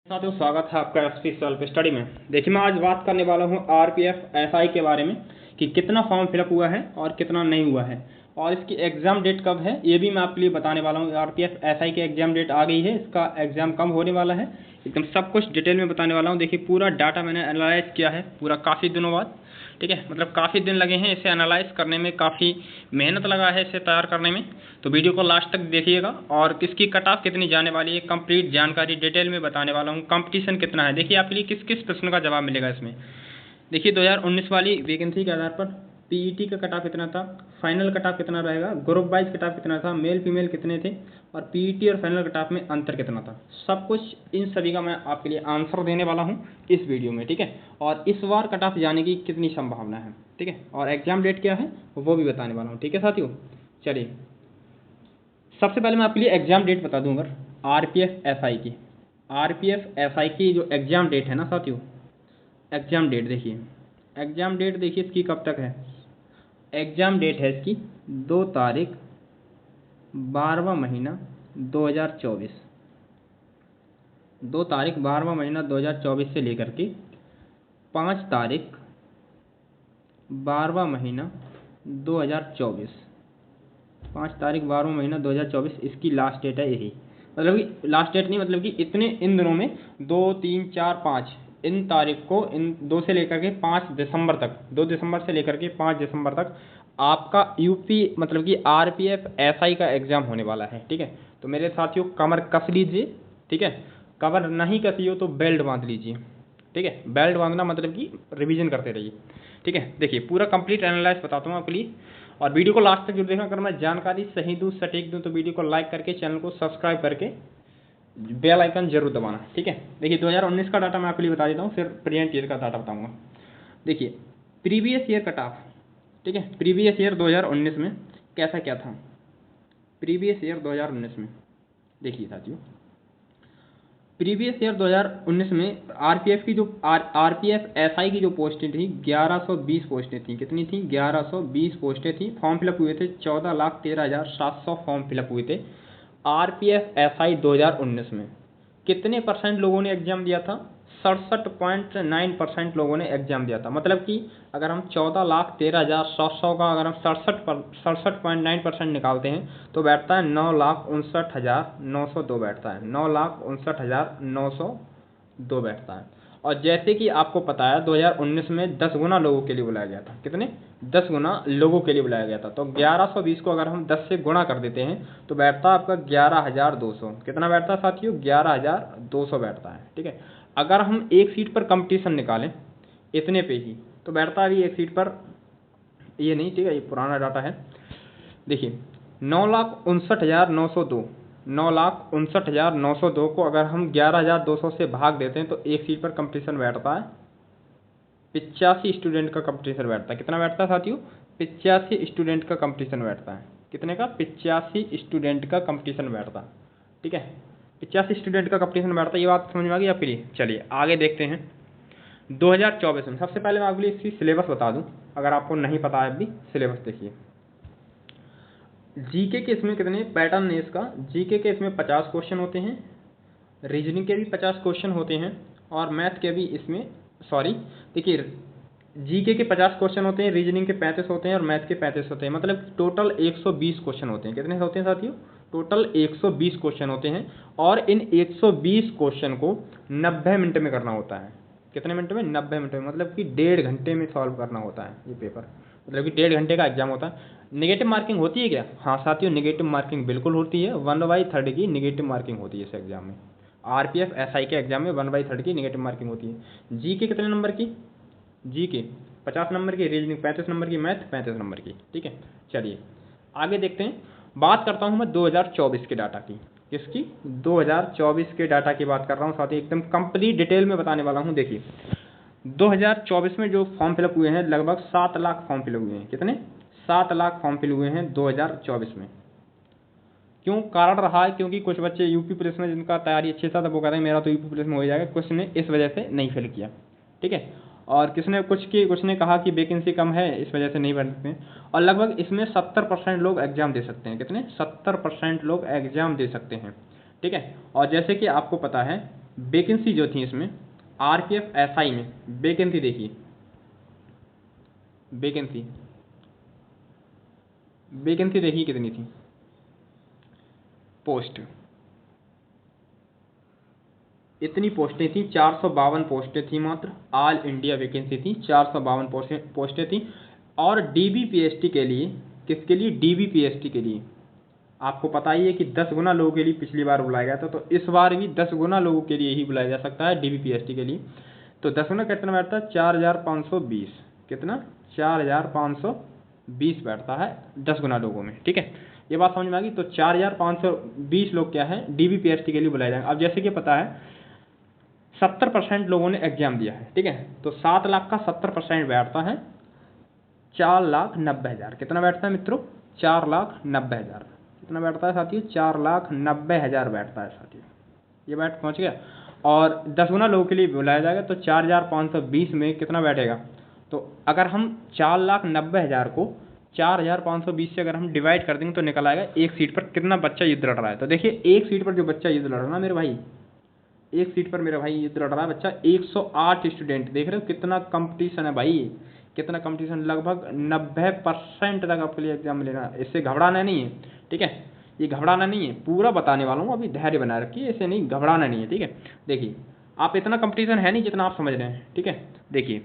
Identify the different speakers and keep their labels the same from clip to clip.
Speaker 1: साथियों, स्वागत है आपका एसपी सेल्फ स्टडी में। देखिए, मैं आज बात करने वाला हूं आरपीएफ एसआई के बारे में कि कितना फॉर्म फिलअप हुआ है और कितना नहीं हुआ है और इसकी एग्ज़ाम डेट कब है ये भी मैं आपके लिए बताने वाला हूं। आरपीएफ एसआई की एग्ज़ाम डेट आ गई है, इसका एग्ज़ाम कब होने वाला है, एकदम सब कुछ डिटेल में बताने वाला हूँ। देखिए, पूरा डाटा मैंने एनालाइज किया है पूरा काफ़ी दिनों बाद, ठीक है। मतलब काफ़ी दिन लगे हैं इसे एनालाइज करने में, काफ़ी मेहनत लगा है इसे तैयार करने में। तो वीडियो को लास्ट तक देखिएगा और किसकी कट ऑफ कितनी जाने वाली है कंप्लीट जानकारी डिटेल में बताने वाला हूँ। कंपटीशन कितना है, देखिए आपके लिए किस किस प्रश्न का जवाब मिलेगा इसमें। देखिए, 2019 वाली वैकेंसी के आधार पर पीईटी का कट ऑफ कितना था, फाइनल कट ऑफ कितना रहेगा, ग्रुप वाइज कट ऑफ कितना था, मेल फीमेल कितने थे और पीईटी और फाइनल कट ऑफ में अंतर कितना था, सब कुछ इन सभी का मैं आपके लिए आंसर देने वाला हूँ इस वीडियो में, ठीक है। और इस बार कट ऑफ जाने की कितनी संभावना है, ठीक है, और एग्जाम डेट क्या है वो भी बताने वाला हूँ, ठीक है साथियों। चलिए, सबसे पहले मैं आपके लिए एग्जाम डेट बता दूंगा आरपीएफ एसआई की जो एग्जाम डेट है ना साथियों, एग्जाम डेट देखिए इसकी कब तक है। एग्जाम डेट है इसकी 2 तारीख 12वां महीना 2024, 2 तारीख 12वां महीना 2024 से लेकर के 5 तारीख 12वां महीना 2024, 5 तारीख 12वां महीना 2024 इसकी लास्ट डेट है। यही मतलब कि लास्ट डेट नहीं, मतलब कि इतने इन दिनों में 2, 3, 4, 5 इन तारीख को, इन 2 से लेकर के 5 दिसंबर तक, 2 दिसंबर से लेकर के 5 दिसंबर तक आपका यूपी मतलब कि आरपीएफ एसआई का एग्जाम होने वाला है, ठीक है। तो मेरे साथियों कमर कस लीजिए, ठीक है। कमर नहीं कसी हो तो बेल्ट बांध लीजिए, ठीक है। बेल्ट बांधना मतलब कि रिवीजन करते रहिए, ठीक है। देखिए, पूरा कंप्लीट एनालाइज बताता हूँ आपके लिए और वीडियो को लास्ट तक जरूर देखना। अगर मैं जानकारी सही दूँ, सटीक दूँ तो वीडियो को लाइक करके चैनल को सब्सक्राइब करके बेल आइकन जरूर दबाना, ठीक है। देखिए, 2019 का डाटा मैं आपके लिए बता देता हूँ, फिर प्रेजेंट ईयर का डाटा बताऊँगा। देखिए, प्रीवियस ईयर कट ऑफ, ठीक है। प्रीवियस ईयर 2019 में कैसा क्या था, प्रीवियस ईयर 2019 में देखिए साथियों, प्रीवियस ईयर 2019 में आरपीएफ की जो आरपीएफ एसआई की जो पोस्टें थी 1120 पोस्टें थी। कितनी थी? 1120 पोस्टें थी। फॉर्म फिलअप हुए थे 14,13,700 फॉर्म फिलअप हुए थे आरपीएफ एसआई 2019 में। कितने परसेंट लोगों ने एग्जाम दिया था? 67.9% लोगों ने एग्जाम दिया था। मतलब कि अगर हम 14,13,700 का अगर हम 67.9% निकालते हैं तो बैठता है 9,59,902 बैठता है, 9,59,902 बैठता है। और जैसे कि आपको पता है 2019 में 10 गुना लोगों के लिए बुलाया गया था। कितने? 10 गुना लोगों के लिए बुलाया गया था। तो 1120 को अगर हम 10 से गुणा कर देते हैं तो बैठता है आपका 11,200। कितना बैठता है साथियों? 11,200 बैठता है, ठीक है। अगर हम एक सीट पर कंपटीशन निकालें इतने पे ही तो बैठता है एक सीट पर, ये नहीं, ठीक है, ये पुराना डाटा है। देखिए, 9,59,902, 9,59,902 को अगर हम 11,200 से भाग देते हैं तो एक सीट पर कंपटीशन बैठता है 85 स्टूडेंट का कंपटीशन बैठता है। कितना बैठता है साथियों? 85 स्टूडेंट का कंपटीशन बैठता है। कितने का? 85 स्टूडेंट का कंपटीशन बैठता है, ठीक है। 85 स्टूडेंट का कंपटीशन बैठता है। ये बात समझ में आ गई आपके लिए? चलिए आगे देखते हैं 2024 में। सबसे पहले मैं आपके लिए इसकी सिलेबस बता दूं, अगर आपको नहीं पता है अभी। सिलेबस देखिए, जीके के इसमें कितने पैटर्न है इसका। जीके के इसमें 50 क्वेश्चन होते हैं, रीजनिंग के भी 50 क्वेश्चन होते हैं और मैथ के भी इसमें, सॉरी देखिए, जीके के 50 क्वेश्चन होते हैं, रीजनिंग के 35 होते हैं और मैथ के 35 होते हैं। मतलब टोटल 120 क्वेश्चन होते हैं। कितने होते हैं साथियों? टोटल 120 क्वेश्चन होते हैं और इन 120 क्वेश्चन को 90 मिनट में करना होता है। कितने मिनट में? 90 मिनट में। मतलब कि 1.5 घंटे में सॉल्व करना होता है ये पेपर। मतलब कि 1.5 घंटे का एग्जाम होता है। नेगेटिव मार्किंग होती है क्या? हाँ साथियों, नेगेटिव मार्किंग बिल्कुल होती है। 1/3 की नेगेटिव मार्किंग होती है इस एग्जाम में। आरपीएफ एसआई के एग्जाम में 1/3 की नेगेटिव मार्किंग होती है। जी के कितने नंबर की? जी के 50 नंबर की, रीजनिंग 35 नंबर की, मैथ 35 नंबर की, ठीक है। चलिए आगे देखते हैं। बात करता हूं मैं 2024 के डाटा की। किसकी? 2024 के डाटा की बात कर रहा हूं साथ ही, एकदम कंप्लीट डिटेल में बताने वाला हूं। देखिए, 2024 में जो फॉर्म फिलअप हुए हैं लगभग 7 लाख फॉर्म फिलअप हुए हैं। कितने? 7 लाख फॉर्म फिल हुए हैं 2024 में। क्यों? कारण रहा है क्योंकि कुछ बच्चे यूपी पुलिस में जिनका तैयारी अच्छे था, तो वो कहते हैं मेरा तो यूपी पुलिस में हो जाएगा, कुछ ने इस वजह से नहीं फिल किया, ठीक है। और कुछ ने कहा कि वैकेंसी कम है इस वजह से नहीं भर सकते हैं। और लगभग इसमें 70% लोग एग्जाम दे सकते हैं। कितने? 70% लोग एग्जाम दे सकते हैं, ठीक है। और जैसे कि आपको पता है वैकेंसी जो थी इसमें आरपीएफ एसआई में वैकेंसी देखिए, वैकेंसी देखिए कितनी थी, पोस्ट इतनी पोस्टें थी, 452 पोस्टें थी मात्र। ऑल इंडिया वैकेंसी थी, 452 पोस्टें थी। और डीबीपीएसटी के लिए, किसके लिए, डीबीपीएसटी के लिए आपको पता ही है कि 10 गुना लोगों के लिए पिछली बार बुलाया गया था, तो इस बार भी 10 गुना लोगों के लिए ही बुलाया जा सकता है डीबीपीएसटी के लिए। तो 10 गुना कितना बैठता है, 4520, कितना, 4520 बैठता है 10 गुना लोगों में, ठीक है। ये बात समझ में आ गई। तो 4520 लोग क्या है, डीबीपीएसटी के लिए बुलाए जाएंगे। अब जैसे कि पता है 70% लोगों ने एग्जाम दिया है, ठीक है, तो 7 लाख का 70% बैठता है 4,90,000। कितना बैठता है मित्रों, 4,90,000। कितना बैठता है साथियों, 4,90,000 बैठता है साथियों। ये बैठ पहुंच गया। और 10 गुना लोगों के लिए बुलाया जाएगा तो 4,520 में कितना बैठेगा, तो अगर हम 4,90,000 को 4,520 से अगर हम डिवाइड कर देंगे तो निकल आएगा एक सीट पर कितना बच्चा युद्ध लड़ रहा है। तो देखिए एक सीट पर जो बच्चा युद्ध लड़ रहा है मेरे भाई, एक सीट पर मेरा भाई युद्ध लड़ रहा है बच्चा, 108 स्टूडेंट। देख रहे हो कितना कंपटीशन है भाई, कितना कंपटीशन, लगभग 90% तक आपके लिए एग्जाम लेना। इससे घबराना नहीं है, ठीक है, ये घबराना नहीं है, पूरा बताने वाला हूँ, अभी धैर्य बनाए रखिए, ऐसे नहीं घबराना नहीं है, ठीक है। देखिए आप इतना कंपटीशन है नहीं जितना आप समझ रहे हैं, ठीक है। देखिए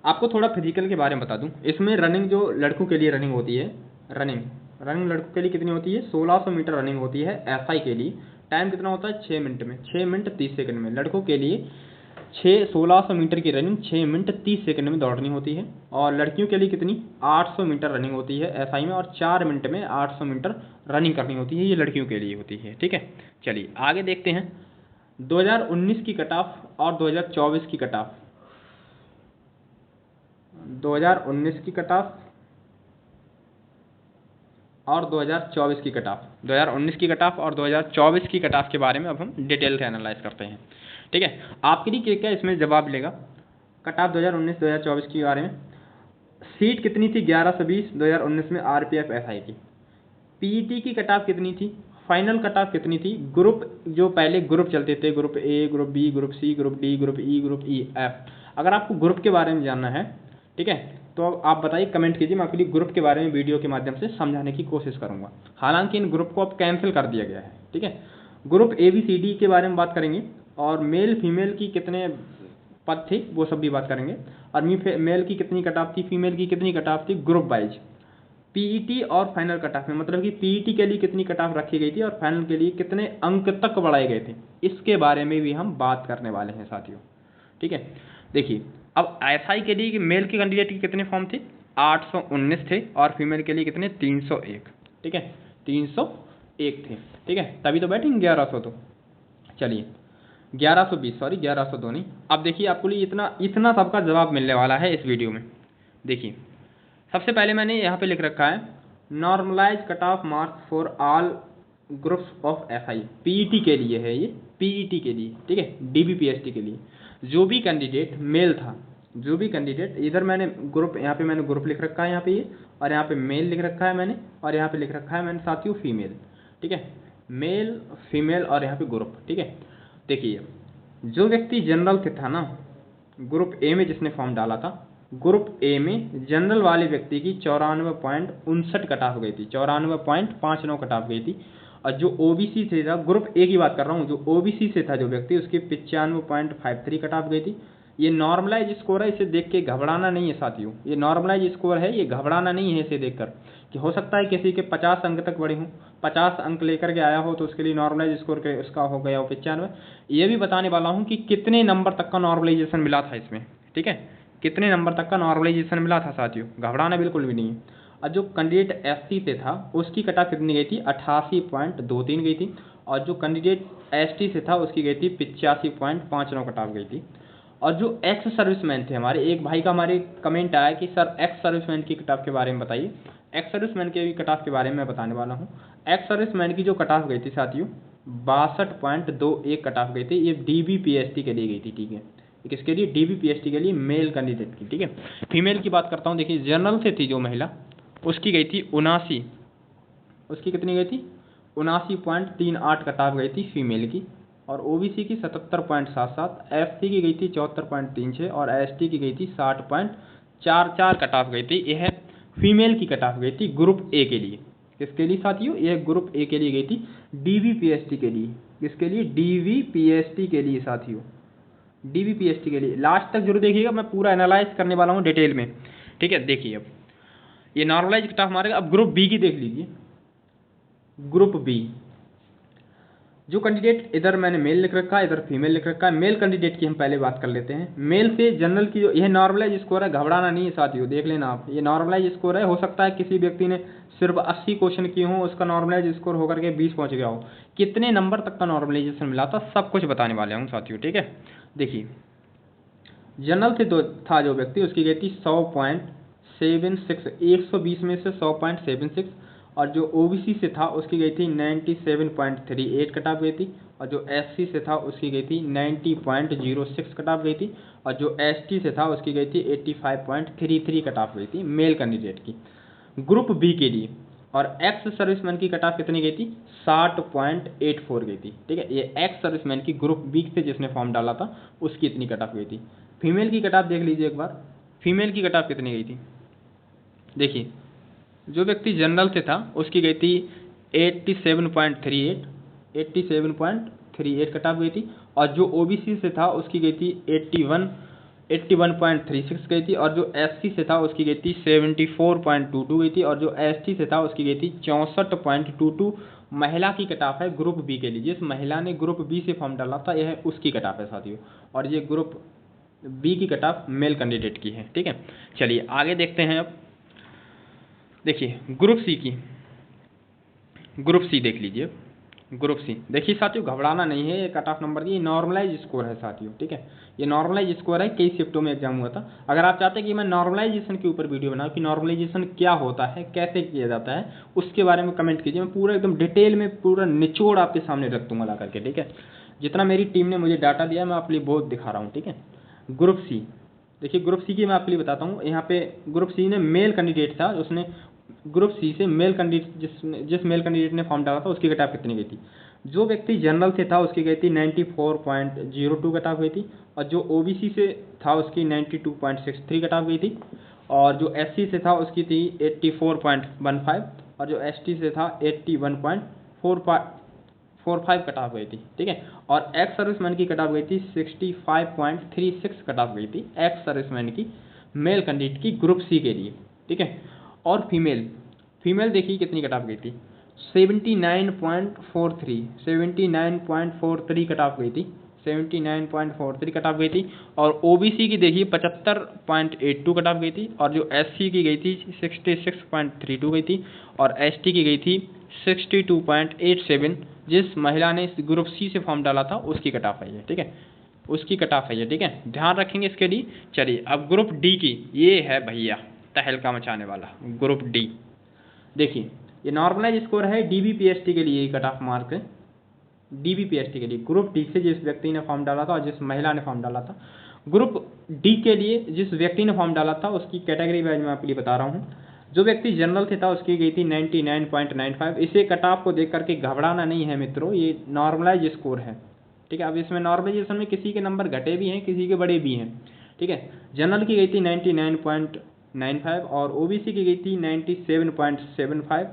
Speaker 1: आपको थोड़ा फिजिकल के बारे में बता दूं, इसमें रनिंग जो लड़कों के लिए रनिंग होती है, रनिंग लड़कों के लिए कितनी होती है, 1600 मीटर रनिंग होती है एसआई के लिए। टाइम कितना होता है, 6 मिनट में, 6 मिनट 30 सेकंड में। लड़कों के लिए 1600 मीटर की रनिंग 6 मिनट 30 सेकंड में दौड़नी होती है। और लड़कियों के लिए कितनी, 800 मीटर रनिंग होती है एसआई में, और 4 मिनट में 800 मीटर रनिंग करनी होती है, ये लड़कियों के लिए होती है, ठीक है। चलिए आगे देखते हैं 2019 की कट ऑफ और 2024 की कट ऑफ। 2019 की कट ऑफ और 2024 की कट ऑफ, 2019 की कट ऑफ और 2024 की कट ऑफ के बारे में अब हम डिटेल से एनालाइज करते हैं, ठीक है। आपके लिए क्या इसमें जवाब मिलेगा, कट ऑफ 2019 2024 के बारे में। सीट कितनी थी, 1120 2019 में आरपीएफ एसआई की। पीईटी की कट ऑफ कितनी थी, फाइनल कट ऑफ कितनी थी, ग्रुप जो पहले ग्रुप चलते थे, group A, group B, group C, group D, group E, group E, F. अगर आपको ग्रुप के बारे में जानना है, ठीक है, तो आप बताइए, कमेंट कीजिए, मैं आपके लिए ग्रुप के बारे में वीडियो के माध्यम से समझाने की कोशिश करूंगा। हालांकि इन ग्रुप को अब कैंसिल कर दिया गया है, ठीक है। Group A B C D के बारे में बात करेंगे, और मेल फीमेल की कितने पद थे वो सब भी बात करेंगे, और मेल की कितनी कट ऑफ थी, फीमेल की कितनी कट ऑफ थी, ग्रुप वाइज। पीईटी और फाइनल कट ऑफ में, मतलब कि पीईटी के लिए कितनी कट ऑफ रखी गई थी और फाइनल के लिए कितने अंक तक बढ़ाए गए थे, इसके बारे में भी हम बात करने वाले हैं साथियों, ठीक है। देखिए अब एसआई के लिए मेल के कैंडिडेट के कितने फॉर्म थे, 819 थे, और फीमेल के लिए कितने, 301, ठीक है, 301 थे, ठीक है, तभी तो बैठेंगे 1100। तो चलिए 1120, सॉरी 1102 नहीं। अब देखिए आपको लिए इतना सबका जवाब मिलने वाला है इस वीडियो में। देखिए सबसे पहले मैंने यहाँ पे लिख रखा है normalise cut off marks for all groups of SI. PET के लिए है ये, पीईटी के लिए, ठीक है, डीबीपीएसटी के लिए। जो भी कैंडिडेट मेल था, जो भी कैंडिडेट, इधर मैंने ग्रुप, यहाँ पे मैंने ग्रुप लिख रखा है यहाँ पे ये, और यहाँ पे मेल लिख रखा है मैंने, और यहाँ पे लिख रखा है मैंने साथियों फीमेल, ठीक है, मेल फीमेल और यहाँ पे ग्रुप, ठीक है। देखिए जो व्यक्ति जनरल से था ना, ग्रुप ए में जिसने फॉर्म डाला था, ग्रुप ए में जनरल वाले व्यक्ति की 94.59 कट ऑफ गई थी, 94.59 कट ऑफ गई थी। और जो ओबीसी से था, ग्रुप ए की बात कर रहा हूँ, जो ओबीसी से था जो व्यक्ति, उसकी 95.53 कट ऑफ गई थी। ये नॉर्मलाइज स्कोर है, इसे देख के घबराना नहीं है साथियों, ये नॉर्मलाइज स्कोर है, ये घबराना नहीं है इसे देखकर, कि हो सकता है किसी के 50 अंक तक बढ़े हों, 50 अंक लेकर के आया हो तो उसके लिए नॉर्मलाइज स्कोर के उसका हो गया हो 95। ये भी बताने वाला हूँ कि कितने नंबर तक का नॉर्मलाइजेशन मिला था इसमें, ठीक है, कितने नंबर तक का नॉर्मलाइजेशन मिला था साथियों, घबराना बिल्कुल भी नहीं है। और जो कैंडिडेट एससी से था उसकी कट ऑफ कितनी गई थी, 88.23 गई थी। और जो कैंडिडेट एसटी से था उसकी गई थी 85.59 कट ऑफ गई थी। और जो एक्स सर्विसमैन थे हमारे, एक भाई का हमारे कमेंट आया कि सर एक्स सर्विसमैन की कट ऑफ के बारे में बताइए। एक्स सर्विसमैन के भी कट ऑफ के बारे में मैं बताने वाला हूँ। एक्स सर्विसमैन की जो कट ऑफ गई थी साथियों 62.21 कट ऑफ गई थी, ये डीबीपीएसटी के लिए गई थी, ठीक है, किसके लिए, डीबीपीएसटी के लिए मेल कैंडिडेट की, ठीक है। फीमेल की बात करता हूँ, देखिए जनरल से थी जो महिला, उसकी गई थी 79, उसकी कितनी गई थी, 79.38 कट ऑफ गई थी फीमेल की, और ओबीसी की 77.77, एससी की गई थी 74.36 और एसटी की गई थी 60.44 कट ऑफ गई थी। यह फीमेल की कट ऑफ गई थी ग्रुप ए के लिए। किसके लिए साथियों? यह ग्रुप ए के लिए गई थी, डीवीपीएसटी के लिए। किसके लिए? डीवीपीएसटी के लिए साथियों, डीवीपीएसटी के लिए। लास्ट तक जरूर देखिएगा, मैं पूरा एनालाइज करने वाला हूँ डिटेल में, ठीक है। देखिए अब ये नॉर्मलाइज कट ऑफ मारेगा। अब ग्रुप बी की देख लीजिए। ग्रुप बी, जो कैंडिडेट इधर मैंने मेल लिख रखा है, इधर फीमेल लिख रखा है। मेल कैंडिडेट की हम पहले बात कर लेते हैं। मेल से जनरल की जो यह नॉर्मलाइज स्कोर है, घबराना नहीं है साथियों, देख लेना आप, ये नॉर्मलाइज स्कोर है। हो सकता है किसी व्यक्ति ने सिर्फ 80 क्वेश्चन किए हों, उसका नॉर्मलाइज स्कोर होकर के 20 पहुंच गया हो। कितने नंबर तक का नॉर्मलाइजेशन मिला था, सब कुछ बताने वाले हूँ साथियों, ठीक है। देखिए जनरल से था जो व्यक्ति, उसकी गई थी 100.76, 120 में से 100.76। और जो ओबीसी से था उसकी गई थी 97.38 कट ऑफ गई थी। और जो एससी से था उसकी गई थी 90.06 कट ऑफ गई थी। और जो एसटी से था उसकी गई थी 85.33 कट ऑफ गई थी मेल कैंडिडेट की ग्रुप बी के लिए। और एक्स सर्विसमैन की कट ऑफ कितनी गई थी? 60.84 गई थी, ठीक है। ये एक्स सर्विसमैन की ग्रुप बी से जिसने फॉर्म डाला था उसकी इतनी कट ऑफ गई थी। फीमेल की कट ऑफ देख लीजिए एक बार, फीमेल की कट ऑफ कितनी गई थी? देखिए जो व्यक्ति जनरल से था उसकी गई थी 87.38, 87.38 कट ऑफ गई थी। और जो ओबीसी से था उसकी गई थी 81.36 गई थी। और जो एससी से था उसकी गई थी 74.22 गई थी। और जो एसटी से था उसकी गई थी 64.22। महिला की कट ऑफ है ग्रुप बी के लिए। जिस महिला ने ग्रुप बी से फॉर्म डाला था यह उसकी कट ऑफ है साथियों। और ये ग्रुप बी की कट ऑफ मेल कैंडिडेट की है, ठीक है। चलिए आगे देखते हैं। अब देखिए ग्रुप सी की, ग्रुप सी देख लीजिए। ग्रुप सी देखिए साथियों, घबराना नहीं है, ये कट ऑफ नंबर ये नॉर्मलाइज स्कोर है साथियों, ठीक है। ये नॉर्मलाइज स्कोर है, कई शिफ्टों में एग्जाम हुआ था। अगर आप चाहते हैं कि मैं नॉर्मलाइजेशन के ऊपर वीडियो बनाऊं कि नॉर्मलाइजेशन क्या होता है, कैसे किया जाता है, उसके बारे में कमेंट कीजिए। मैं पूरा एकदम डिटेल में पूरा निचोड़ आपके सामने रख दूंगा ला करके, ठीक है। जितना मेरी टीम ने मुझे डाटा दिया मैं आपके लिए बहुत दिखा रहा हूँ, ठीक है। ग्रुप सी देखिए, ग्रुप सी की मैं आपके लिए बताता हूँ। यहाँ पे ग्रुप सी ने मेल कैंडिडेट था, उसने ग्रुप सी से मेल कैंडिडेट जिस मेल कैंडिडेट ने फॉर्म डाला था उसकी कट ऑफ कितनी गई थी? जो व्यक्ति जनरल से था उसकी गई थी 94.02 कट ऑफ गई थी। और जो ओबीसी से था उसकी 92.63 कट ऑफ गई थी। और जो एससी से था उसकी थी 84.15। और जो एसटी से था 81.45 कट ऑफ गई थी, ठीक है। और एक्स सर्विसमैन की कट ऑफ गई थी 65.36 कट ऑफ गई थी एक्स सर्विसमैन की मेल कैंडिडेट की ग्रुप सी के लिए, ठीक है। और फीमेल, फीमेल देखिए कितनी कट ऑफ गई थी? 79.43, 79.43 कट ऑफ गई थी, 79.43 कट ऑफ गई थी। और ओबीसी की देखिए 75.82 कट ऑफ गई थी। और जो एससी की गई थी 66.32 गई थी। और एसटी की गई थी 62.87। जिस महिला ने इस ग्रुप सी से फॉर्म डाला था उसकी कट ऑफ है ये, ठीक है, उसकी कट ऑफ है ये, ठीक है। ध्यान रखेंगे इसके लिए। चलिए अब ग्रुप डी की, ये है भैया तहलका मचाने वाला ग्रुप डी। देखिए ये नॉर्मलाइज स्कोर है डीबीपीएसटी के लिए, कट ऑफ मार्क है डीबीपीएसटी के लिए। ग्रुप डी से जिस व्यक्ति ने फॉर्म डाला था और जिस महिला ने फॉर्म डाला था, ग्रुप डी के लिए जिस व्यक्ति ने फॉर्म डाला था उसकी कैटेगरी वाइज मैं आपके लिए बता रहा हूँ। जो व्यक्ति जनरल से था उसकी गई थी 99.95। इसे कट ऑफ को देख करके घबराना नहीं है मित्रों, ये नॉर्मलाइज स्कोर है, ठीक है। अब इसमें नॉर्मलाइजेशन में किसी के नंबर घटे भी हैं, किसी के बड़े भी हैं, ठीक है। जनरल की गई थी 99.95 और ओबीसी की गई थी 97.75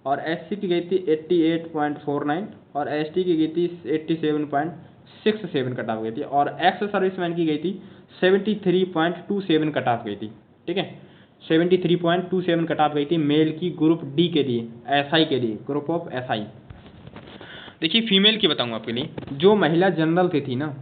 Speaker 1: और एससी की गई थी 88.49 और एसटी की गई थी 87.67 कट ऑफ गई थी। और एक्स सर्विसमैन की गई थी 73.27 कट ऑफ गई थी, ठीक है। 73.27 कट ऑफ गई थी मेल की ग्रुप डी के लिए, एसआई के लिए, ग्रुप ऑफ एसआई। देखिए फीमेल की बताऊंगा आपके लिए। जो महिला जनरल से थी ना,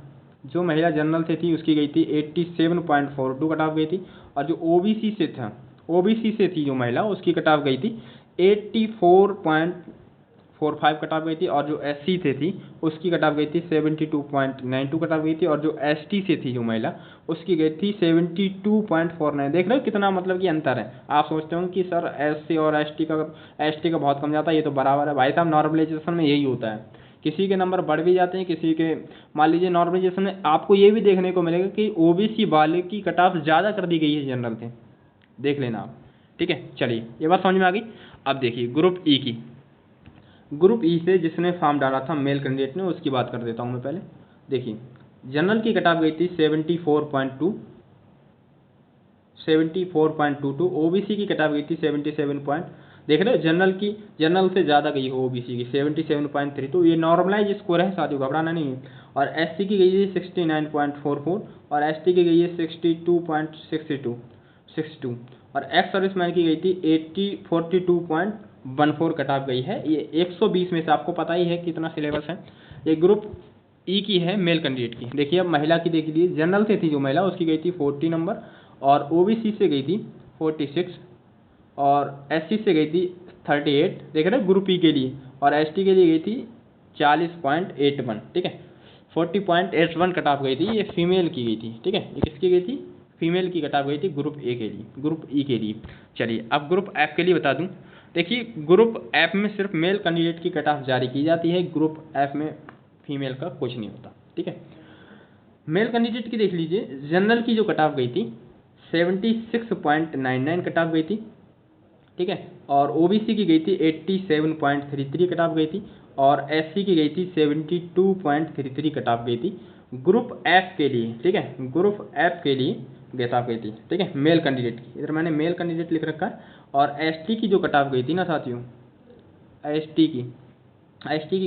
Speaker 1: जो महिला जनरल से थी उसकी गई थी 87.42 कट ऑफ गई थी। और जो ओबीसी से था, ओबीसी से थी जो महिला, उसकी कट ऑफ गई थी 84.45 कट ऑफ गई थी। और जो एससी से थी उसकी कट ऑफ गई थी 72.92 कट ऑफ गई थी। और जो एसटी से थी जो महिला उसकी गई थी 72.49। देख रहे हो कितना मतलब कि अंतर है। आप सोचते हो कि सर एससी और एसटी का बहुत कम जाता है, ये तो बराबर है। भाई साहब नॉर्मलाइजेशन में यही होता है, किसी के नंबर बढ़ भी जाते हैं, किसी के, मान लीजिए नॉर्मलाइजेशन में आपको ये भी देखने को मिलेगा कि ओबीसी वाले की कट ऑफ ज़्यादा कर दी गई है जनरल से, देख लेना आप, ठीक है। चलिए ये बात समझ में आ गई। अब देखिए ग्रुप ई की, ग्रुप ई से जिसने फॉर्म डाला था मेल कैंडिडेट ने, उसकी बात कर देता हूँ मैं पहले। देखिए जनरल की कट ऑफ गई थी 74.22, ओबीसी की कट ऑफ गई थी 77 देख रहे हो, जनरल से ज़्यादा गई है ओबीसी की 77.3, तो ये नॉर्मलाइज स्कोर है साथियों, घबराना नहीं है। और एससी की गई है 69.44 और एसटी की गई है 62.62 और एक्स सर्विसमैन की गई थी 42.14 कट ऑफ गई है। ये 120 में से आपको पता ही है कितना सिलेबस है। ये ग्रुप ई की है मेल कैंडिडेट की। देखिए अब महिला की देख लीजिए, जनरल से थी जो महिला उसकी गई थी 40 नंबर और ओबीसी से गई थी 46 और एससी से गई थी 38, देख रहे हैं ग्रुप ई के लिए, और एसटी के लिए गई थी 40.81, ठीक है 40.81 कट ऑफ गई थी। ये फीमेल की गई थी, ठीक है, ये किसकी गई थी, फीमेल की कट ऑफ गई थी ग्रुप ए के लिए, ग्रुप ई के लिए। चलिए अब ग्रुप एफ के लिए बता दूं। देखिए ग्रुप एफ में सिर्फ मेल कैंडिडेट की कट ऑफ जारी की जाती है, ग्रुप एफ में फीमेल का कुछ नहीं होता, ठीक है। मेल कैंडिडेट की देख लीजिए, जनरल की जो कट ऑफ गई थी 76.99 कट ऑफ गई थी, ठीक है, और ओबीसी की गई थी 87.33 कट ऑफ गई थी और एससी की गई थी 72.33 कट ऑफ गई थी ग्रुप एफ के लिए, ठीक है, ग्रुप एफ के लिए कट ऑफ गई थी, ठीक है, मेल कैंडिडेट की। इधर मैंने मेल कैंडिडेट लिख रखा है। और एसटी की जो कट ऑफ गई थी ना साथियों, एसटी की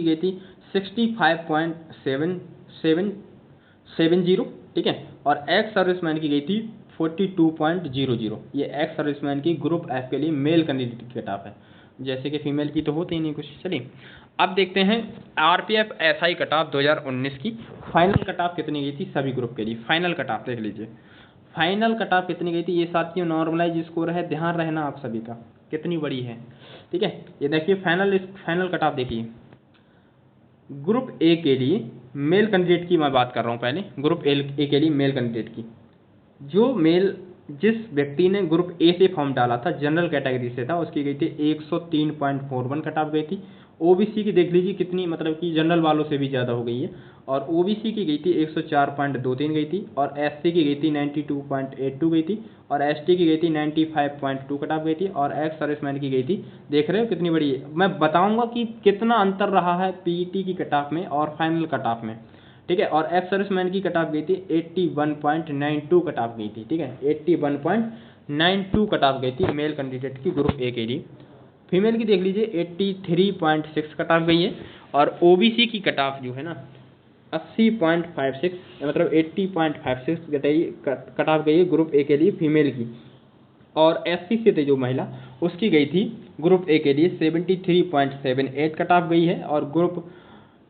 Speaker 1: गई थी 65.7770, ठीक है, और एक्स सर्विसमैन की गई थी 42.00। ये एक्स सर्विसमैन की ग्रुप एफ के लिए मेल कैंडिडेट की कट ऑफ है, जैसे कि फीमेल की तो होती ही नहीं कुछ। चलिए अब देखते हैं आरपीएफ एसआई कट ऑफ 2019 की फाइनल कट ऑफ कितनी गई थी सभी ग्रुप के लिए। फाइनल कट ऑफ देख लीजिए, फाइनल कट ऑफ कितनी गई थी, ये साथियों नॉर्मलाइज स्कोर है, ध्यान रहना आप सभी का कितनी बड़ी है, ठीक है। ये देखिए फाइनल कट ऑफ देखिए, ग्रुप ए के लिए मेल कैंडिडेट की मैं बात कर रहा हूँ पहले, ग्रुप ए के लिए मेल कैंडिडेट की, जिस व्यक्ति ने ग्रुप ए से फॉर्म डाला था जनरल कैटेगरी से था, उसकी गई थी 103.41 कट ऑफ गई थी। ओबीसी की देख लीजिए कितनी, मतलब कि जनरल वालों से भी ज़्यादा हो गई है, और ओबीसी की गई थी 104.23 गई थी और एससी की गई थी 92.82 गई थी और एसटी की गई थी 95.2 कट ऑफ गई थी और एक्स सर्विसमैन की गई थी, देख रहे हो कितनी बड़ी है। मैं बताऊंगा कि कितना अंतर रहा है पीईटी की कट ऑफ में और फाइनल कट ऑफ में, ठीक है। और एक्स सर्विसमैन की कट ऑफ गई थी 81.92 कट ऑफ गई थी, ठीक है, 81.92 कट ऑफ गई थी मेल कैंडिडेट की ग्रुप ए के लिए। फीमेल की देख लीजिए 83.6 कट ऑफ गई है और ओबीसी की कट ऑफ जो है ना 80.56, मतलब 80.56 कट ऑफ गई है ग्रुप ए के लिए फीमेल की। और एससी से थे जो महिला, उसकी गई थी ग्रुप ए के लिए 73.78 कट ऑफ गई है और ग्रुप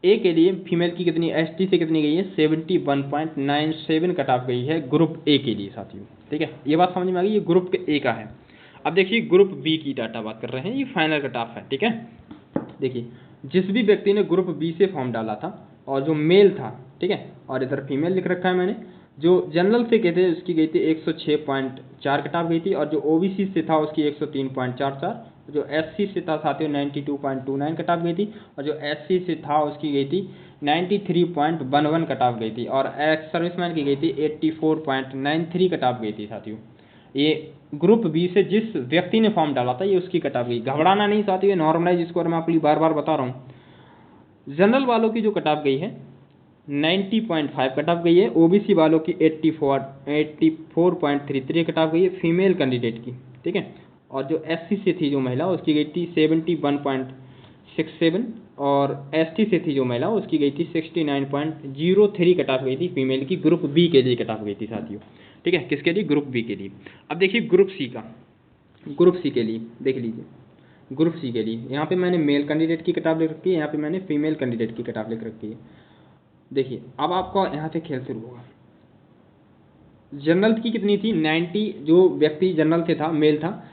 Speaker 1: ए के लिए फीमेल की कितनी, एसटी से कितनी गई है 71.97 कट ऑफ गई है ग्रुप ए के लिए साथियों, ठीक है। ये बात समझ में आ गई, ये ग्रुप ए का है। अब देखिए ग्रुप बी की डाटा बात कर रहे हैं, ये फाइनल कट ऑफ है, ठीक है। देखिए जिस भी व्यक्ति ने ग्रुप बी से फॉर्म डाला था और जो मेल था, ठीक है, और इधर फीमेल लिख रखा है मैंने, जो जनरल से कहते उसकी गई थी 106.4 कट ऑफ गई थी और जो ओबीसी से था उसकी 103.44, जो एससी से था साथियों 92.29 कट ऑफ गई थी और जो एससी से था उसकी गई थी 93.11 कट ऑफ गई थी और एक्स सर्विसमैन की गई थी 84.93 कट ऑफ गई थी साथियों। ये ग्रुप बी से जिस व्यक्ति ने फॉर्म डाला था ये उसकी कट ऑफ गई, घबराना नहीं साथियों, नॉर्मलाइज स्कोर मैं आपको बार बार बता रहा हूँ। जनरल वालों की जो कट ऑफ गई है 90.5 कट ऑफ गई है, ओबीसी वालों की 84.33 कट ऑफ गई है फीमेल कैंडिडेट की, ठीक है। और जो एससी से थी जो महिला उसकी गई थी 71.67 और एसटी से थी जो महिला उसकी गई थी 69.03 कट ऑफ गई थी फीमेल की, ग्रुप बी के लिए कट ऑफ गई थी साथियों, ठीक है, किसके लिए, ग्रुप बी के लिए। अब देखिए ग्रुप सी का, ग्रुप सी के लिए देख लीजिए, ग्रुप सी के लिए यहाँ पे मैंने मेल कैंडिडेट की कट ऑफ लिख रखी है, यहाँ पे मैंने फीमेल कैंडिडेट की कट ऑफ लिख रखी है। देखिए अब आपका यहाँ से खेल शुरू होगा। जनरल की कितनी थी 90, जो व्यक्ति जनरल से था मेल था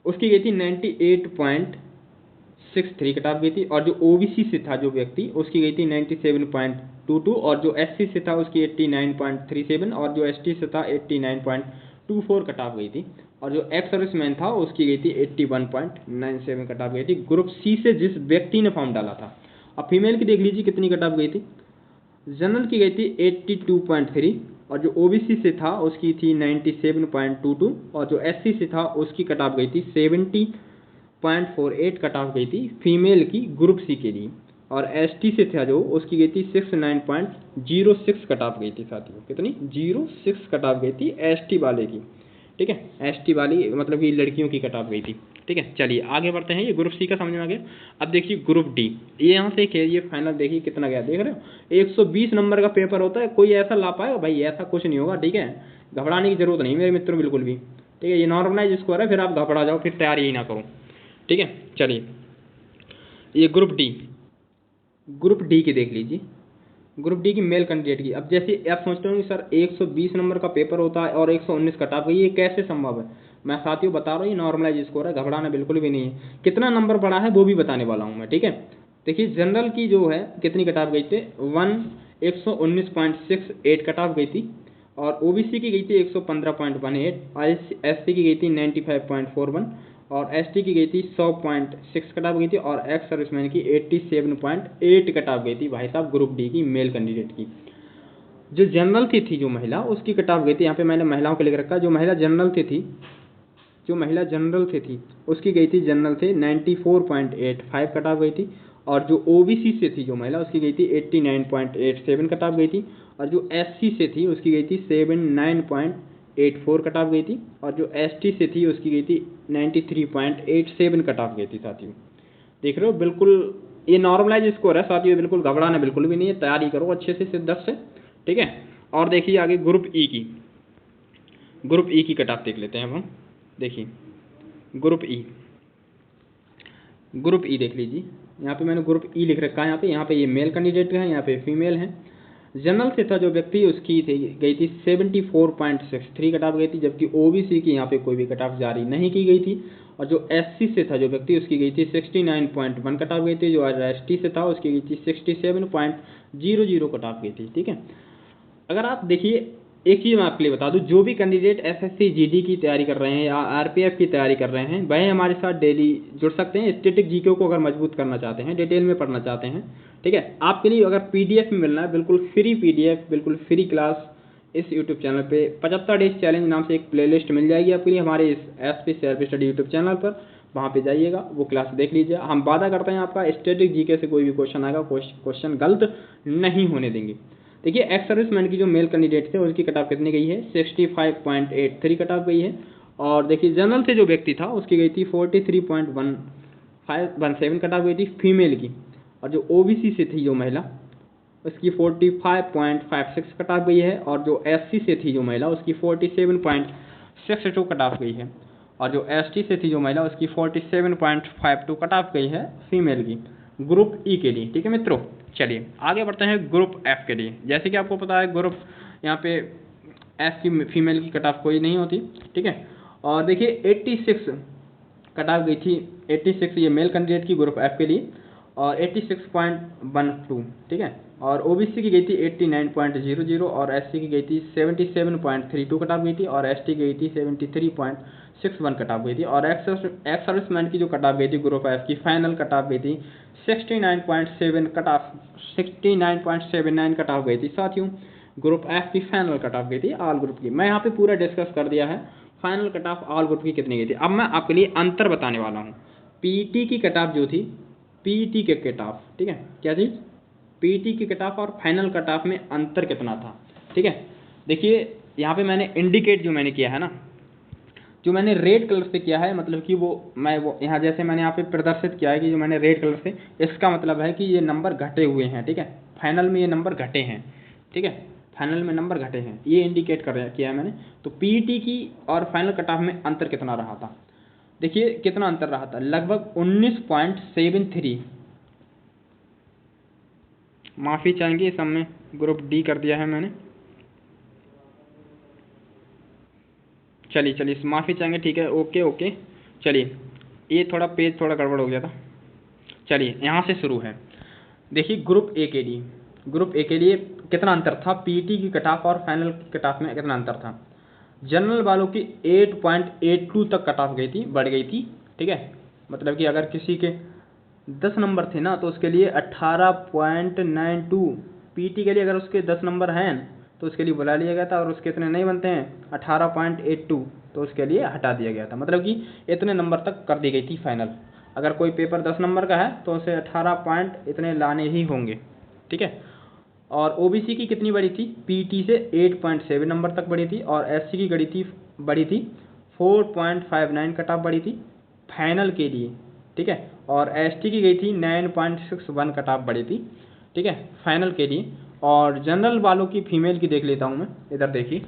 Speaker 1: उसकी गई थी 98.63 कट ऑफ गई थी और जो ओबीसी से था जो व्यक्ति उसकी गई थी 97.22 और जो एससी से था उसकी 89.37 और जो एसटी से था 89.24 कट ऑफ गई थी और जो एक्स सर्विसमैन था उसकी गई थी 81.97 कट ऑफ गई थी ग्रुप सी से जिस व्यक्ति ने फॉर्म डाला था। अब फीमेल की देख लीजिए कितनी कट ऑफ गई थी, जनरल की गई थी 82.3 और जो ओबीसी से था उसकी थी 97.22 और जो एससी से था उसकी कट ऑफ गई थी 6.48 कट ऑफ गई थी फीमेल की ग्रुप सी के लिए, और एसटी से था जो उसकी गई थी 69.06 कट ऑफ गई थी साथियों। कितनी? 06 कट ऑफ गई थी एसटी वाले की, ठीक है, एसटी वाली मतलब कि लड़कियों की कट ऑफ गई थी, ठीक है। चलिए आगे बढ़ते हैं, ये ग्रुप सी का समझ में आ गया। अब देखिए ग्रुप डी, ये यहाँ से ये फाइनल देखिए कितना गया, देख रहे हो 120 नंबर का पेपर होता है, कोई ऐसा ला पाएगा भाई? ऐसा कुछ नहीं होगा, ठीक है, घबराने की जरूरत नहीं मेरे मित्रों बिल्कुल भी, ठीक है। ये नॉर्मलाइज स्कोर है, फिर आप घबरा जाओ, फिर तैयारी ही ना करो, ठीक है। चलिए ये ग्रुप डी, ग्रुप डी की देख लीजिए, ग्रुप डी की मेल कैंडिडेट की। अब जैसे आप सोचते हो सर 120 नंबर का पेपर होता है और 119 कट ऑफ गई, ये कैसे संभव है? मैं साथियों बता रहा हूँ, ये नॉर्मलाइज स्कोर है, घबराना बिल्कुल भी नहीं है। कितना नंबर बढ़ा है वो भी बताने वाला हूँ मैं, ठीक है। देखिए जनरल की जो है कितनी कट ऑफ गई थी, 119.68 कट ऑफ गई थी, और ओबीसी की गई थी 115.18, एससी की गई थी 95.41, और एसटी की गई थी 100.6 कट ऑफ गई थी, और एक्स सर्विसमैन की 87.8 कट ऑफ गई थी भाई साहब ग्रुप डी की मेल कैंडिडेट की। जो जनरल थी जो महिला, उसकी कट ऑफ गई थी, यहाँ पे मैंने महिलाओं के लिख रखा, जो महिला जनरल थी जो महिला जनरल से थी उसकी गई थी जनरल से 94.85 कट ऑफ गई थी, और जो ओबीसी से थी जो महिला उसकी गई थी 89.87 कट ऑफ गई थी, और जो एससी से थी उसकी गई थी 79.84 कट ऑफ गई थी, और जो एसटी से थी उसकी गई थी 93.87 कट ऑफ गई थी साथियों। देख रहे हो बिल्कुल ये नॉर्मलाइज स्कोर है साथियों, बिल्कुल घबराना बिल्कुल भी नहीं है, तैयारी करो अच्छे से सिद्दत से, ठीक है। और देखिए आगे ग्रुप ई की, ग्रुप ई की कट ऑफ देख लेते हैं अब हम। देखिए ग्रुप ई, ग्रुप ई देख लीजिए, यहाँ पे मैंने ग्रुप ई लिख रखा है, यहाँ पे ये मेल कैंडिडेट है, यहाँ पे फीमेल है। जनरल से था जो व्यक्ति उसकी थी गई थी 74.63 कट ऑफ गई थी, जबकि ओबीसी की यहाँ पे कोई भी कट ऑफ जारी नहीं की गई थी, और जो एससी से था जो व्यक्ति उसकी गई थी 69.1 कट ऑफ गई थी, जो एसटी से था उसकी गई थी 67.00 कट ऑफ गई थी, ठीक है। अगर आप देखिए एक चीज़ मैं आपके लिए बता दूं, जो भी कैंडिडेट एसएससी जीडी की तैयारी कर रहे हैं या आरपीएफ की तैयारी कर रहे हैं, वह हमारे साथ डेली जुड़ सकते हैं। स्टैटिक जीके को अगर मजबूत करना चाहते हैं, डिटेल में पढ़ना चाहते हैं, ठीक है, आपके लिए अगर पीडीएफ में मिलना है, बिल्कुल फ्री पीडीएफ, बिल्कुल फ्री क्लास, इस यूट्यूब चैनल पे 75 डेज चैलेंज नाम से एक प्लेलिस्ट मिल जाएगी आपके लिए हमारे इस SP CRP study YouTube channel पर, वहाँ पे जाइएगा, वो क्लास देख लीजिए। हम वादा करते हैं आपका स्टैटिक जीके से कोई भी क्वेश्चन आएगा, क्वेश्चन गलत नहीं होने देंगे। देखिए एक्स सर्विसमैन की जो मेल कैंडिडेट थे उसकी कट ऑफ कितनी गई है, 65.83 कट ऑफ गई है, और देखिए जनरल से जो व्यक्ति था उसकी गई थी 43.1517 कट ऑफ गई थी फीमेल की, और जो ओबीसी से थी जो महिला उसकी 45.56 कट ऑफ गई है, और जो एससी से थी जो महिला उसकी 47.62 कट ऑफ गई है, और जो एसटी से थी जो महिला उसकी 47.52 कट ऑफ गई है फीमेल की ग्रुप ई के लिए, ठीक है मित्रों। चलिए आगे बढ़ते हैं ग्रुप एफ के लिए। जैसे कि आपको पता है ग्रुप यहाँ पे एफ की फीमेल की कट ऑफ कोई नहीं होती, ठीक है। और देखिए 86 कट ऑफ गई थी, 86 ये मेल कैंडिडेट की ग्रुप एफ के लिए, और 86.12, ठीक है। और ओबीसी की गई थी 89.00, और एससी की गई थी 77.32 कट ऑफ गई थी, और एसटी की गई थी 73.61 कट ऑफ गई थी, और एक्स सर्विसमैन की जो कट ऑफ गई थी ग्रुप एफ की फाइनल कट ऑफ गई थी 69.7 कट ऑफ 69.79 कट ऑफ गई थी साथियों। ग्रुप एफ की फाइनल कट ऑफ गई थी ऑल ग्रुप की। मैं यहाँ पे पूरा डिस्कस कर दिया है final cut off all group की कितनी गई थी। अब मैं आपके लिए अंतर बताने वाला हूँ। पीईटी की कट ऑफ जो थी, पीईटी के कट ऑफ, ठीक है, क्या चीज़, पीईटी की कट ऑफ और फाइनल कट ऑफ में अंतर कितना था, ठीक है। देखिए यहाँ पे मैंने इंडिकेट जो मैंने किया है ना, जो मैंने रेड कलर से किया है, मतलब कि वो यहाँ जैसे मैंने यहाँ पे प्रदर्शित किया है कि जो मैंने रेड कलर से, इसका मतलब है कि ये नंबर घटे हुए हैं, ठीक है, फाइनल में ये नंबर घटे हैं, ठीक है, फाइनल में नंबर घटे हैं, ये इंडिकेट किया है मैंने। तो पीईटी की और फाइनल कट ऑफ में अंतर कितना रहा था, देखिए कितना अंतर रहा था, लगभग 19.73, माफ़ी चाहेंगे इस समय ग्रुप डी कर दिया है मैंने, चलिए माफ़ी चाहेंगे, ठीक है, ओके। चलिए ये थोड़ा पेज थोड़ा गड़बड़ हो गया था। चलिए यहाँ से शुरू है। देखिए ग्रुप ए के लिए, ग्रुप ए के लिए कितना अंतर था, पीईटी की कट ऑफ और फाइनल की कट ऑफ में कितना अंतर था। जनरल वालों की 8.82 तक कट ऑफ गई थी, बढ़ गई थी, ठीक है, मतलब कि अगर किसी के 10 नंबर थे ना तो उसके लिए 18.92, पीईटी के लिए अगर उसके 10 नंबर हैं तो उसके लिए बुला लिया गया था, और उसके इतने नहीं बनते हैं 18.82 तो उसके लिए हटा दिया गया था, मतलब कि इतने नंबर तक कर दी गई थी फाइनल। अगर कोई पेपर 10 नंबर का है तो उसे 18 पॉइंट इतने लाने ही होंगे, ठीक है। और ओबीसी की कितनी बढ़ी थी, पीटी से 8.7 नंबर तक बढ़ी थी, और एससी की बढ़ी थी 4.59 कट ऑफ बढ़ी थी फाइनल के लिए, ठीक है। और एसटी की गई थी 9.61 कट ऑफ बढ़ी थी, ठीक है, फाइनल के लिए। और जनरल वालों की फीमेल की देख लेता हूँ मैं, इधर देखिए,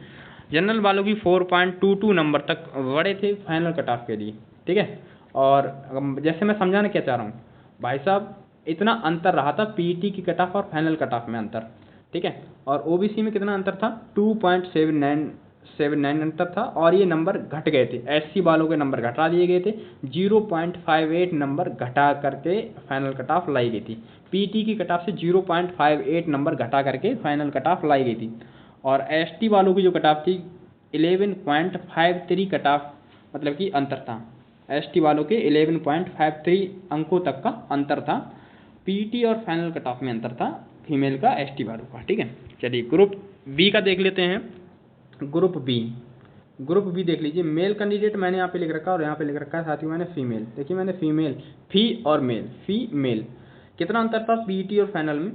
Speaker 1: जनरल वालों की 4.22 नंबर तक बढ़े थे फाइनल कट ऑफ के लिए, ठीक है। और जैसे मैं समझाना क्या चाह रहा हूँ भाई साहब, इतना अंतर रहा था पीटी की कट ऑफ और फाइनल कट ऑफ में अंतर, ठीक है। और ओबीसी में कितना अंतर था, 2.79 अंतर था, और ये नंबर घट गए थे, एससी वालों के नंबर घटा दिए गए थे, 0.58 नंबर घटा करके फाइनल कट ऑफ लाई गई थी। पीटी की कट ऑफ से 0.58 नंबर घटा करके फाइनल कट ऑफ लाई गई थी। और एसटी वालों की जो कट ऑफ थी 11.53 कट ऑफ मतलब कि अंतर था, एसटी वालों के 11.53 अंकों तक का अंतर था। पीटी और फाइनल कट ऑफ में अंतर था फीमेल का एसटी वालों का, ठीक है। चलिए ग्रुप बी का देख लेते हैं। ग्रुप बी देख लीजिए, मेल कैंडिडेट मैंने यहाँ पे लिख रखा है और यहाँ पे लिख रखा है साथियों मैंने फीमेल। देखिए मैंने फीमेल, फी और मेल, फीमेल कितना अंतर था पीटी और फाइनल में,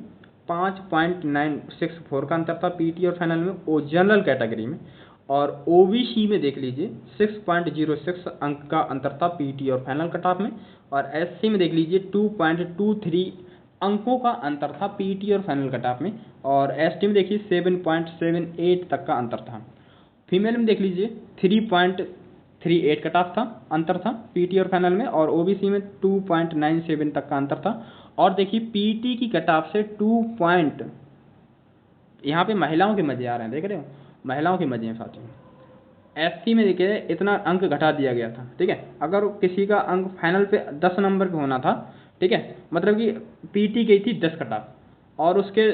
Speaker 1: 5.964 का अंतर था पीटी और फाइनल में ओ जनरल कैटेगरी में। और ओबीसी में देख लीजिए 6.06 अंक का अंतर था पीटी और फाइनल कट ऑफ में। और एससी में देख लीजिए 2.23 अंकों का अंतर था पीटी और फाइनल कट ऑफ में। और एसटी में देखिए 7.78 तक का अंतर था। फीमेल में देख लीजिए 3.38 कट ऑफ था, अंतर था पीटी और फाइनल में। और ओबीसी में 2.97 तक का अंतर था। और देखिए पीटी की कट ऑफ से 2 यहाँ पे महिलाओं के मजे आ रहे हैं, देख रहे हो, महिलाओं के मजे हैं साथियों। एससी में देखिए इतना अंक घटा दिया गया था, ठीक है। अगर किसी का अंक फाइनल पे 10 नंबर पे होना था, ठीक है, मतलब कि पीटी गई थी 10 कट ऑफ, और उसके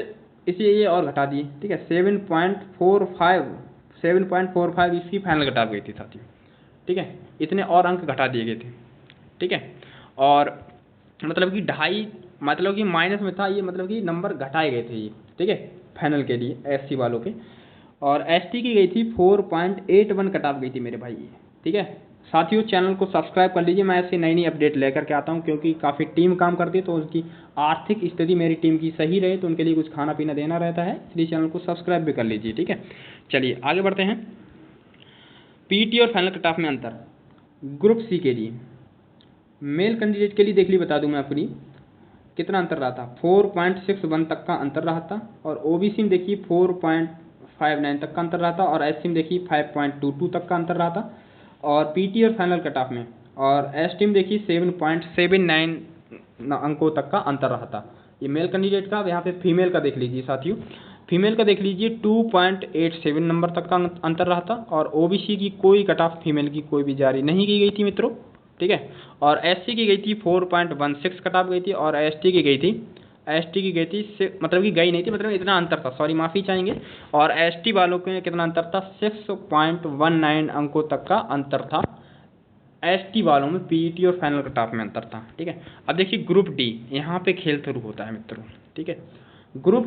Speaker 1: इसी ये और घटा दिए, ठीक है, 7.45 इसकी फाइनल कट ऑफ गई थी साथियों, ठीक है। इतने और अंक घटा दिए गए थे, ठीक है। और मतलब कि 2.5 मतलब कि माइनस में था ये, मतलब कि नंबर घटाए गए थे ये, ठीक है, फाइनल के लिए एससी वालों के। और एसटी की गई थी 4.81 कट ऑफ गई थी मेरे भाई, ठीक है। साथियों चैनल को सब्सक्राइब कर लीजिए, मैं ऐसी नई नई अपडेट लेकर के आता हूं, क्योंकि काफ़ी टीम काम करती है तो उसकी आर्थिक स्थिति मेरी टीम की सही रहे तो उनके लिए कुछ खाना पीना देना रहता है, इसलिए चैनल को सब्सक्राइब भी कर लीजिए, ठीक है। चलिए आगे बढ़ते हैं। पीटी और फाइनल कट ऑफ में अंतर ग्रुप सी के लिए, मेल कैंडिडेट के लिए देख ली, बता दूं मैं अपनी कितना अंतर रहा था, 4.61 तक का अंतर रहा था। और ओबीसी में देखिए 4.59 तक का अंतर रहा था। और एससी में देखिए 5.22 तक का अंतर रहा था। और पीटी और फाइनल कट ऑफ में और एसटी में देखिए 7.79 अंकों तक का अंतर रहा था, ये मेल कैंडिडेट का। यहाँ पे फीमेल का देख लीजिए साथियों, फीमेल का देख लीजिए 2.87 नंबर तक का अंतर रहा था। और ओबीसी की कोई कट ऑफ फीमेल की कोई भी जारी नहीं की गई थी मित्रों, ठीक है। और एससी की गई थी 4.16 कट ऑफ गई थी। और एसटी की गई थी मतलब कि गई नहीं थी, मतलब इतना अंतर था, सॉरी माफ़ी चाहेंगे। और एसटी वालों के कितना अंतर था, 6.19 अंकों तक का अंतर था एसटी वालों में, पीटी और फाइनल कट ऑफ में अंतर था, ठीक है। अब देखिए ग्रुप डी, यहाँ पे खेल शुरू होता है मित्रों, ठीक है। ग्रुप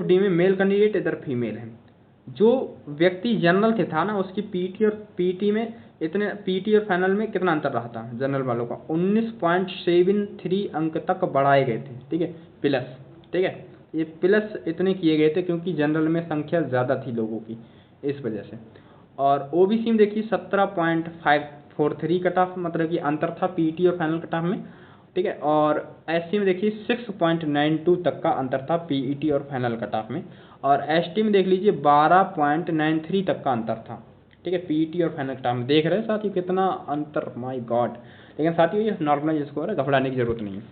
Speaker 1: डी में मेल कैंडिडेट इधर फीमेल है। जो व्यक्ति जनरल से था ना, उसकी पीटी में इतने, पीटी और फाइनल में कितना अंतर रहा था जनरल वालों का, 19.73 अंक तक बढ़ाए गए थे, ठीक है, प्लस, ठीक है। ये प्लस इतने किए गए थे क्योंकि जनरल में संख्या ज़्यादा थी लोगों की, इस वजह से। और ओबीसी में देखिए 17.543 कट ऑफ मतलब कि अंतर था पीटी और फाइनल कट ऑफ में, ठीक है। और एससी में देखिए 6.92 तक का अंतर था पीईटी और फाइनल कट ऑफ में। और एसटी में देख लीजिए 12.93 तक का अंतर था, ठीक है, पीईटी और फाइनल कट ऑफ में। देख रहे हैं साथियों कितना अंतर, माय गॉड। लेकिन साथियों ये नॉर्मलाइज स्कोर है, घबराने की जरूरत नहीं है।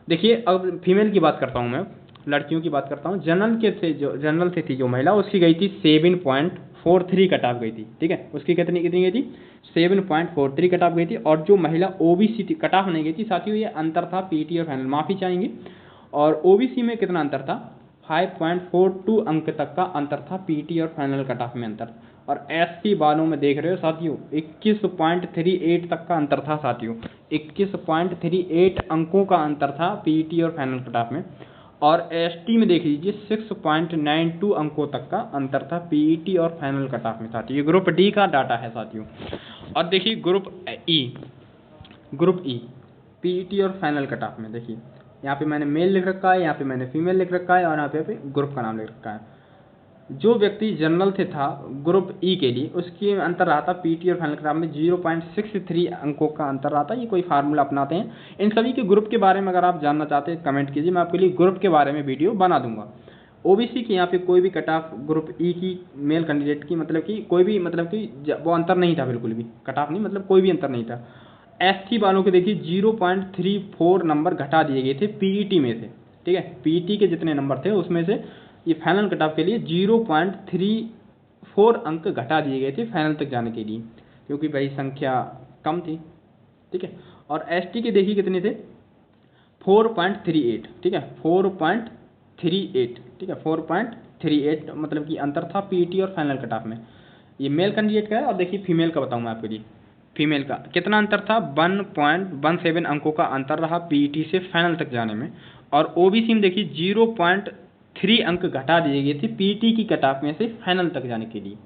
Speaker 1: देखिए अब फीमेल की बात करता हूँ मैं, लड़कियों की बात करता हूँ। जनरल से थी जो महिला, उसकी गई थी 7.43 कट ऑफ गई थी, ठीक है। उसकी कितनी गई थी, 7.43 कट ऑफ गई थी। और जो महिला ओबीसी थी, कट ऑफ नहीं गई थी साथियों, ये अंतर था पीटी और फाइनल, माफ़ी चाहेंगे। और ओबीसी में कितना अंतर था, 5.42 अंक तक का अंतर था पीटी और फाइनल कट ऑफ में अंतर। और एससी वालों में देख रहे हो साथियों 21.38 तक का अंतर था साथियों, 21.38 अंकों का अंतर था पीटी और फाइनल कट ऑफ में। और एसटी में देख लीजिए 6.92 अंकों तक का अंतर था पीईटी और फाइनल कट ऑफ में साथियों। ये ग्रुप डी का डाटा है साथियों। और देखिए ग्रुप ई, ग्रुप ई पीईटी और फाइनल कट ऑफ में देखिए यहाँ पे मैंने मेल लिख रखा है, यहाँ पे मैंने फीमेल लिख रखा है और यहाँ पे ग्रुप का नाम लिख रखा है। जो व्यक्ति जनरल से था ग्रुप ई के लिए उसकी अंतर रहा था पीटी और फाइनल कट ऑफ में 0.63 अंकों का अंतर रहा था। ये कोई फार्मूला अपनाते हैं। इन सभी के ग्रुप के बारे में अगर आप जानना चाहते हैं कमेंट कीजिए, मैं आपके लिए ग्रुप के बारे में वीडियो बना दूंगा। ओबीसी की यहाँ पे कोई भी कट ऑफ ग्रुप ई की मेल कैंडिडेट की मतलब कि कोई भी मतलब कि वो अंतर नहीं था, बिल्कुल भी कट ऑफ नहीं मतलब कोई भी अंतर नहीं था। एसटी वालों के देखिए 0.34 नंबर घटा दिए गए थे पीईटी में से, ठीक है। पीईटी के जितने नंबर थे उसमें से ये फाइनल कट ऑफ के लिए 0.34 अंक घटा दिए गए थे फाइनल तक जाने के लिए, क्योंकि भाई संख्या कम थी, ठीक है। और एसटी के देखिए कितने थे 4.38, ठीक है 4.38, ठीक है 4.38 मतलब कि अंतर था पीईटी और फाइनल कट ऑफ में। ये मेल कैंडिडेट का है। और देखिए फीमेल का बताऊँ मैं आपके लिए, फीमेल का कितना अंतर था 1.17 अंकों का अंतर रहा पीईटी से फाइनल तक जाने में। और ओबीसी में देखिए 0.3 अंक घटा दिए गए थे पीईटी की कट ऑफ में से फाइनल तक जाने के लिए।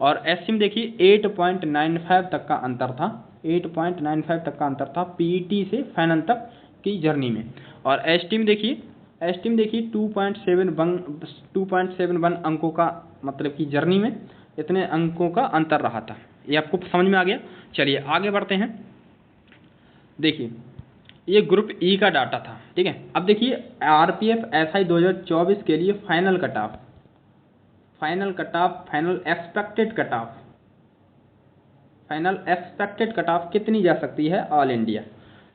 Speaker 1: और एससी में देखिए 8.95 तक का अंतर था, 8.95 तक का अंतर था पीईटी से फाइनल तक की जर्नी में। और एसटी में देखिए 2.71 अंकों का मतलब कि जर्नी में इतने अंकों का अंतर रहा था। ये आपको समझ में आ गया। चलिए आगे बढ़ते हैं। देखिए ये ग्रुप ई का डाटा था, ठीक है। अब देखिए आरपीएफ एसआई 2024 के लिए final cut off, final expected cut off कितनी जा सकती है ऑल इंडिया,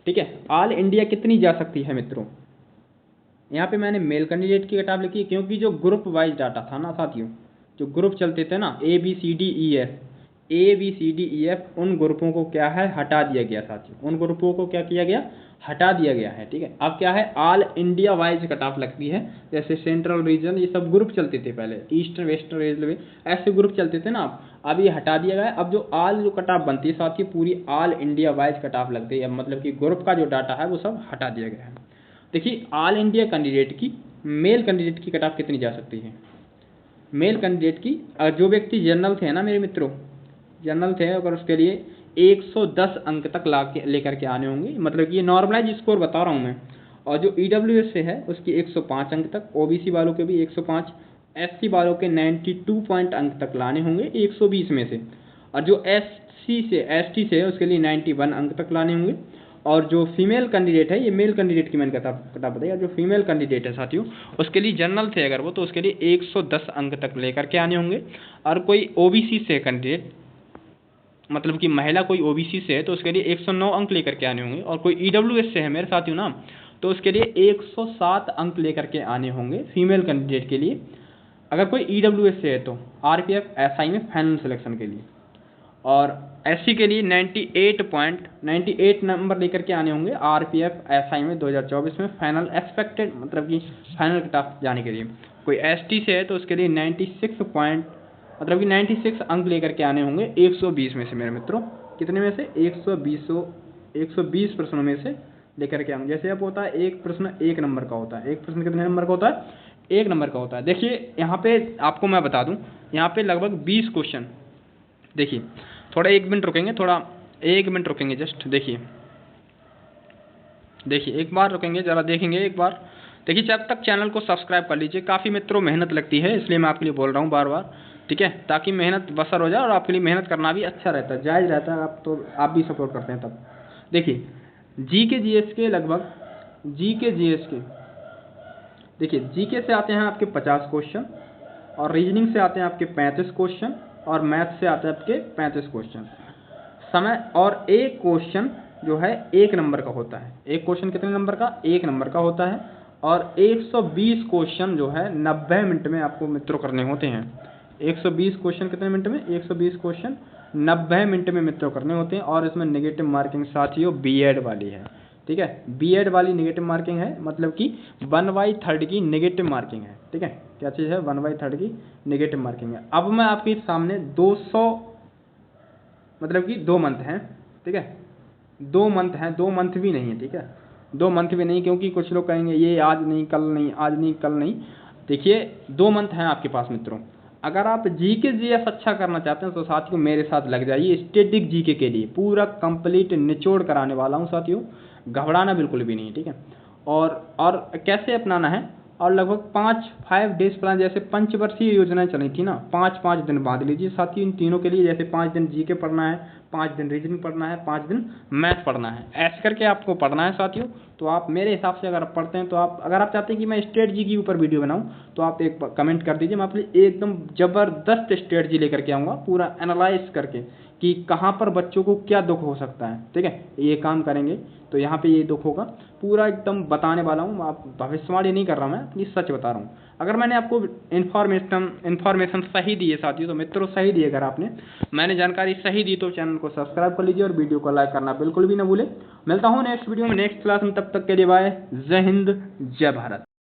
Speaker 1: ठीक है। ऑल इंडिया कितनी जा सकती है मित्रों। यहाँ पे मैंने मेल कैंडिडेट की कट ऑफ लिखी क्योंकि जो ग्रुप वाइज डाटा था ना साथियों, जो ग्रुप चलते थे ना ABCDEF उन ग्रुपों को क्या है हटा दिया गया साथियों, उन ग्रुपों को क्या किया गया हटा दिया गया है, ठीक है। अब क्या है all India wise cut off लगती है। जैसे सेंट्रल रीजन ये सब ग्रुप चलते थे पहले, ईस्टर्न वेस्टर्न रेलवे ऐसे ग्रुप चलते थे ना, अब ये हटा दिया गया है। अब जो ऑल जो कट ऑफ बनती है साथियों पूरी all India wise cut off लगती है। अब मतलब कि ग्रुप का जो डाटा है वो सब हटा दिया गया है। देखिए ऑल इंडिया कैंडिडेट की मेल कैंडिडेट की कट ऑफ कितनी जा सकती है। मेल कैंडिडेट की जो व्यक्ति जनरल थे ना मेरे मित्रों, जनरल थे अगर उसके लिए 110 अंक तक लेकर के आने होंगे, मतलब कि ये नॉर्मलाइज स्कोर बता रहा हूँ मैं। और जो ईडब्ल्यूएस से है उसकी 105 अंक तक, ओबीसी वालों के भी 105, एससी वालों के 92 पॉइंट अंक तक लाने होंगे 120 में से। और जो एसटी से है उसके लिए 91 अंक तक लाने होंगे। और जो फीमेल कैंडिडेट है, ये मेल कैंडिडेट की मैंने कटा बताया, जो फीमेल कैंडिडेट है साथियों उसके लिए जनरल थे अगर वो, तो उसके लिए 110 अंक तक लेकर के आने होंगे। और कोई ओबीसी से कैंडिडेट मतलब कि महिला कोई ओबीसी से है तो उसके लिए 109 अंक लेकर के आने होंगे। और कोई ईडब्ल्यूएस से है मेरे साथियों ना, तो उसके लिए 107 अंक लेकर के आने होंगे फीमेल कैंडिडेट के लिए, अगर कोई ईडब्ल्यूएस से है तो आरपीएफ एसआई में फाइनल सिलेक्शन के लिए। और एससी के लिए 98 नंबर लेकर के आने होंगे आरपीएफ एसआई में 2024 में फाइनल एक्सपेक्टेड मतलब कि फाइनल कट ऑफ जाने के लिए। कोई एसटी से है तो उसके लिए 96 अंक लेकर के आने होंगे 120 में से मेरे मित्रों। कितने में से 120 प्रश्नों में से लेकर के आएंगे। जैसे अब होता है एक प्रश्न 1 नंबर का होता है, एक प्रश्न कितने नंबर का होता है 1 नंबर का होता है। देखिए यहाँ पे आपको मैं बता दूं, यहाँ पे लगभग 20 क्वेश्चन। देखिए थोड़ा 1 मिनट रुकेंगे, थोड़ा 1 मिनट रुकेंगे जस्ट। देखिए एक बार रुकेंगे, जरा देखेंगे एक बार। देखिए जब तक चैनल को सब्सक्राइब कर लीजिए, काफ़ी मित्रों मेहनत लगती है इसलिए मैं आपके लिए बोल रहा हूँ बार बार, ठीक है, ताकि मेहनत बसर हो जाए और आपके लिए मेहनत करना भी अच्छा रहता है, जायज़ रहता है। आप तो आप भी सपोर्ट करते हैं तब। देखिए जीके जीएस के लगभग देखिए जीके से आते हैं आपके 50 क्वेश्चन, और रीजनिंग से आते हैं आपके 35 क्वेश्चन, और मैथ से आते हैं आपके 35 क्वेश्चन समय। और एक क्वेश्चन जो है 1 नंबर का होता है। एक क्वेश्चन कितने नंबर का 1 नंबर का होता है। और 120 क्वेश्चन जो है 90 मिनट में आपको मित्रों करने होते हैं। 120 क्वेश्चन कितने मिनट में 120 क्वेश्चन 90 मिनट में मित्रों करने होते हैं। और इसमें नेगेटिव मार्किंग साथियों बीएड वाली है, ठीक है, बीएड वाली नेगेटिव मार्किंग है, मतलब कि 1/3 की नेगेटिव मार्किंग है, ठीक है। क्या चीज़ है 1/3 की नेगेटिव मार्किंग है। अब मैं आपके सामने 200 मतलब कि 2 मंथ हैं, ठीक है, 2 मंथ हैं, 2 मंथ भी नहीं है, ठीक है, 2 मंथ भी नहीं, क्योंकि कुछ लोग कहेंगे ये आज नहीं कल नहीं, आज नहीं कल नहीं। देखिए 2 मंथ हैं आपके पास मित्रों। अगर आप जीके जीएस अच्छा करना चाहते हैं तो साथियों मेरे साथ लग जाइए स्टैटिक जीके के लिए, पूरा कंप्लीट निचोड़ कराने वाला हूँ साथियों, घबराना बिल्कुल भी नहीं, ठीक है। और कैसे अपनाना है, और लगभग 5 डेज प्लान, जैसे पंचवर्षीय योजनाएं चली थी ना, 5-5 दिन बांध लीजिए साथियों इन तीनों के लिए। जैसे 5 दिन जीके पढ़ना है, 5 दिन रीजनिंग पढ़ना है, 5 दिन मैथ पढ़ना है, ऐसे करके आपको पढ़ना है साथियों। तो आप मेरे हिसाब से अगर आप पढ़ते हैं तो आप, अगर आप चाहते हैं कि मैं स्ट्रेटजी के ऊपर वीडियो बनाऊं तो आप एक कमेंट कर दीजिए, मैं आपके लिए एकदम ज़बरदस्त स्ट्रेटजी लेकर के आऊँगा, पूरा एनालाइज करके कि कहाँ पर बच्चों को क्या दुख हो सकता है, ठीक है। ये काम करेंगे तो यहाँ पे ये दुख होगा, पूरा एकदम बताने वाला हूँ। आप भविष्यवाणी नहीं कर रहा, मैं अपनी सच बता रहा हूँ। अगर मैंने आपको इन्फॉर्मेशन सही दी है साथियों, तो मित्रों सही दी, अगर आपने मैंने जानकारी सही दी तो चैनल को सब्सक्राइब कर लीजिए और वीडियो को लाइक करना बिल्कुल भी ना भूलें। मिलता हूँ नेक्स्ट वीडियो में, नेक्स्ट क्लास में, तब तक के लिए बाय, जय हिंद, जय भारत।